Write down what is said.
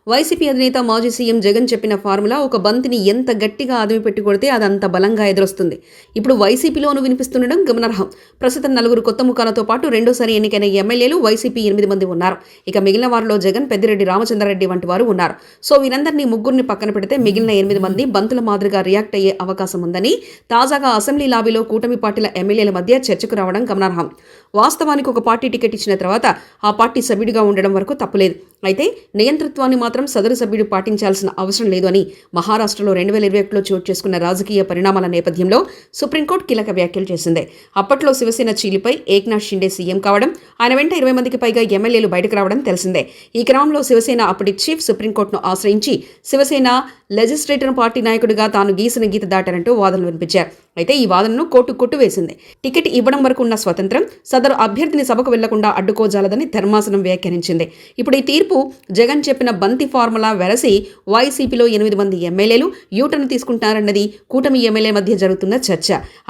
YCP అధినేత మాజీ CM Jagan చెప్పిన ఫార్ములా ఒక బంతిని ఎంత గట్టిగా అదిమి పెట్టి కొడితే అది అంత బలంగా ఎదురొస్తుంది. ఇప్పుడు వైసీపీలోనూ వినిపిస్తుండడం గమనార్హం. ప్రస్తుతం 4 కొత్త ముఖాలతో పాటు రెండోసారి ఎన్నికైన ఎమ్మెల్యేలు వైసీపీ 8 మంది ఉన్నారు. ఇక మిగిలిన వారిలో జగన్, పెద్దిరెడ్డి రామచంద్రారెడ్డి వంటి వారు ఉన్నారు. సో వీరందరినీ ముగ్గురిని పక్కన పెడితే మిగిలిన 8 మంది బంతుల మాదిరిగా రియాక్ట్ అయ్యే అవకాశం ఉందని తాజాగా అసెంబ్లీ లాబీలో కూటమి పార్టీల ఎమ్మెల్యేల మధ్య చర్చకు రావడం గమనార్హం. వాస్తవానికి ఒక పార్టీ టికెట్ ఇచ్చిన తర్వాత ఆ పార్టీ సభ్యుడిగా ఉండడం వరకు తప్పులేదు. అయితే నియంతృత్వాన్ని మాత్రం సదరు సభ్యుడు పాటించాల్సిన అవసరం లేదు అని మహారాష్ట్రలో 2021లో చోటు చేసుకున్న రాజకీయ పరిణామాల నేపథ్యంలో సుప్రీంకోర్టు కీలక వ్యాఖ్యలు చేసింది. అప్పట్లో శివసేన చీలిపై ఏక్నాథ్ షిండే సీఎం కావడం, ఆయన వెంట 20 మందికి పైగా ఎమ్మెల్యేలు బయటకు రావడం తెలిసిందే. ఈ క్రమంలో శివసేన అప్పటి చీఫ్ సుప్రీంకోర్టును ఆశ్రయించి శివసేన లెజిస్లేటర్ పార్టీ నాయకుడిగా తాను గీసిన గీత దాటారంటూ వాదనలు వినిపించారు. అయితే ఈ వాదనను కోర్టు కొట్టివేసింది. టికెట్ ఇవ్వడం వరకు ఉన్న స్వతంత్రం సదరు అభ్యర్థిని సభకు వెళ్లకుండా అడ్డుకోజాలదని ధర్మాసనం వ్యాఖ్యానించింది. ఇప్పుడు ఈ తీర్పు జగన్ చెప్పిన బంతి ఫార్ములా వెరసి వైసీపీలో 8 మంది ఎమ్మెల్యేలు యూటర్న్ తీసుకుంటారన్నది కూటమి ఎమ్మెల్యే మధ్య జరుగుతున్న చర్చ.